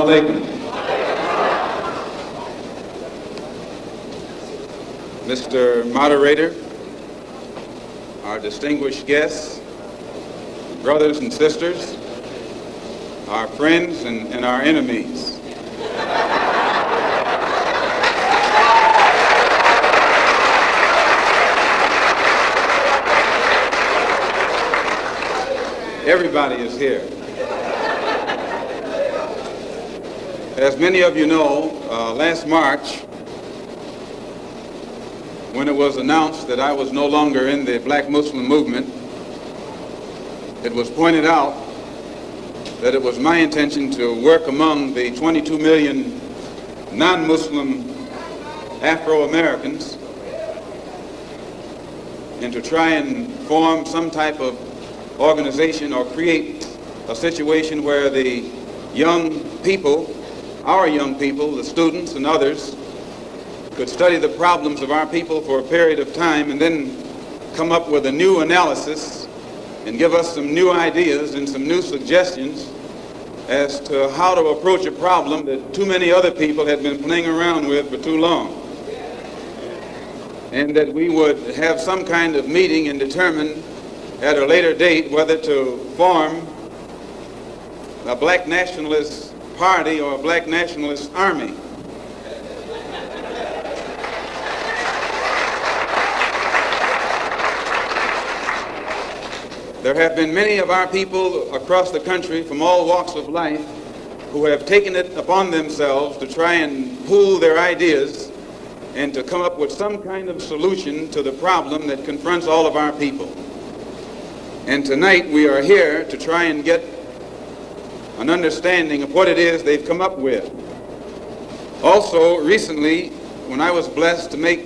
alaikum. Mr. Moderator, our distinguished guests, brothers and sisters, our friends and our enemies. Everybody is here. As many of you know, last March, when it was announced that I was no longer in the Black Muslim movement, it was pointed out that it was my intention to work among the 22 million non-Muslim Afro-Americans and to try and form some type of organization or create a situation where the young people, our young people, the students and others, could study the problems of our people for a period of time and then come up with a new analysis and give us some new ideas and some new suggestions as to how to approach a problem that too many other people had been playing around with for too long. And that we would have some kind of meeting and determine at a later date whether to form a black nationalist party or a black nationalist army. There have been many of our people across the country from all walks of life who have taken it upon themselves to try and pool their ideas and to come up with some kind of solution to the problem that confronts all of our people. And tonight we are here to try and get an understanding of what it is they've come up with. Also, recently, when I was blessed to make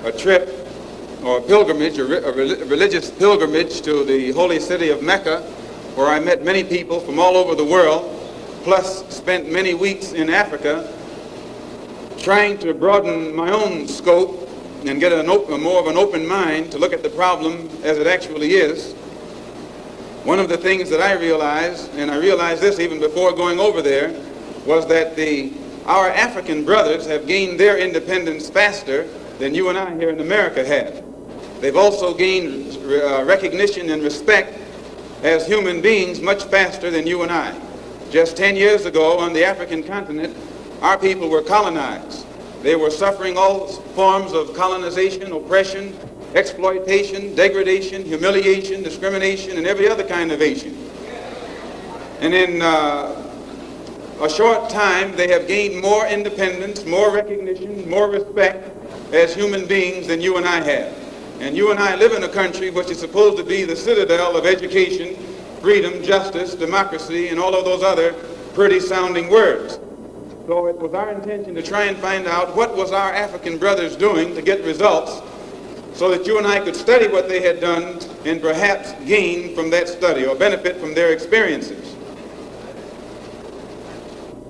a trip or a pilgrimage, a religious pilgrimage to the holy city of Mecca, where I met many people from all over the world, plus spent many weeks in Africa, trying to broaden my own scope and get more of an open mind to look at the problem as it actually is. One of the things that I realized, and I realized this even before going over there, was that our African brothers have gained their independence faster than you and I here in America have. They've also gained recognition and respect as human beings much faster than you and I. Just 10 years ago on the African continent, our people were colonized. They were suffering all forms of colonization, oppression, exploitation, degradation, humiliation, discrimination, and every other kind of Asian. And in a short time, they have gained more independence, more recognition, more respect as human beings than you and I have. And you and I live in a country which is supposed to be the citadel of education, freedom, justice, democracy, and all of those other pretty sounding words. So it was our intention to try and find out what was our African brothers doing to get results so that you and I could study what they had done and perhaps gain from that study or benefit from their experiences.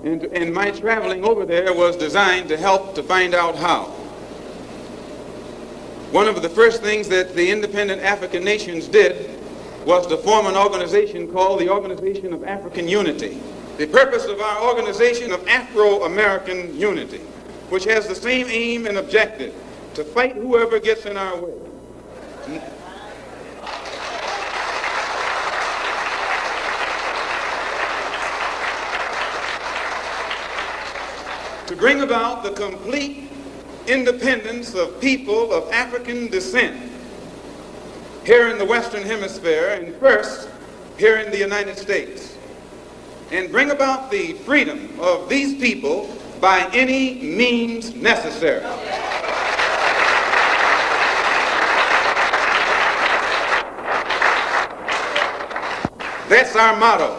And my traveling over there was designed to help to find out how. One of the first things that the independent African nations did was to form an organization called the Organization of African Unity. The purpose of our Organization of Afro-American Unity, which has the same aim and objective, to fight whoever gets in our way. To bring about the complete independence of people of African descent here in the Western Hemisphere, and first here in the United States, and bring about the freedom of these people by any means necessary. That's our motto.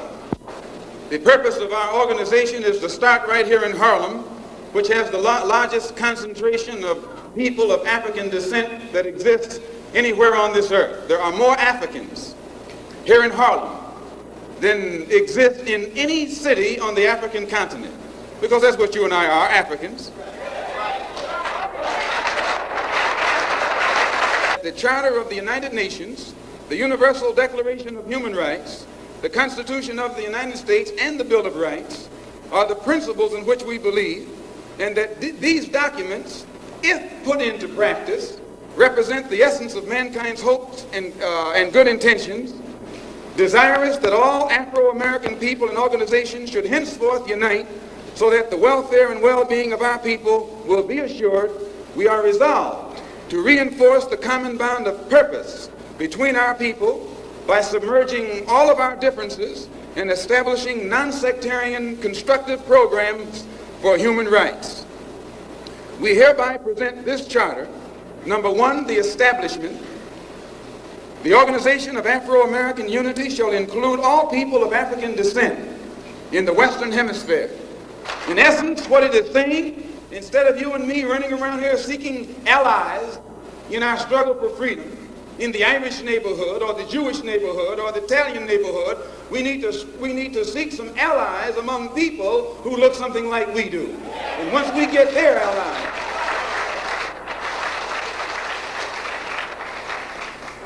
The purpose of our organization is to start right here in Harlem, which has the largest concentration of people of African descent that exists anywhere on this earth. There are more Africans here in Harlem than exist in any city on the African continent, because that's what you and I are, Africans. The Charter of the United Nations, the Universal Declaration of Human Rights, the Constitution of the United States, and the Bill of Rights are the principles in which we believe, and that these documents, if put into practice, represent the essence of mankind's hopes and good intentions, desirous that all Afro-American people and organizations should henceforth unite so that the welfare and well-being of our people will be assured. We are resolved to reinforce the common bond of purpose between our people by submerging all of our differences and establishing non-sectarian constructive programs for human rights. We hereby present this charter. Number one, the establishment. The Organization of Afro-American Unity shall include all people of African descent in the Western Hemisphere. In essence, what it is saying, instead of you and me running around here seeking allies in our struggle for freedom, in the Irish neighborhood or the Jewish neighborhood or the Italian neighborhood, we need to seek some allies among people who look something like we do. And once we get their allies,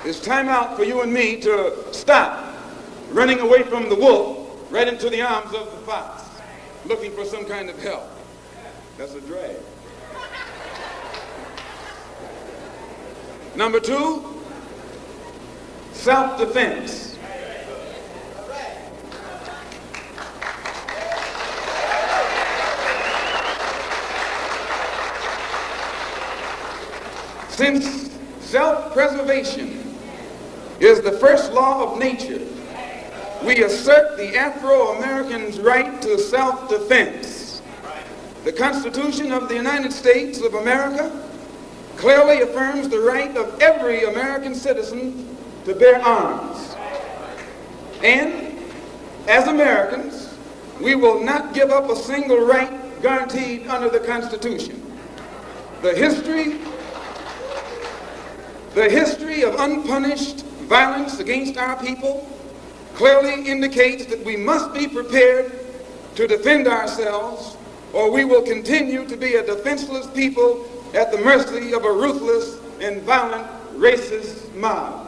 it's time out for you and me to stop running away from the wolf right into the arms of the fox, looking for some kind of help. That's a drag. Number two, self-defense. Since self-preservation is the first law of nature, we assert the Afro-Americans' right to self-defense. The Constitution of the United States of America clearly affirms the right of every American citizen to bear arms. And as Americans, we will not give up a single right guaranteed under the Constitution. The history of unpunished violence against our people clearly indicates that we must be prepared to defend ourselves, or we will continue to be a defenseless people at the mercy of a ruthless and violent racist mob.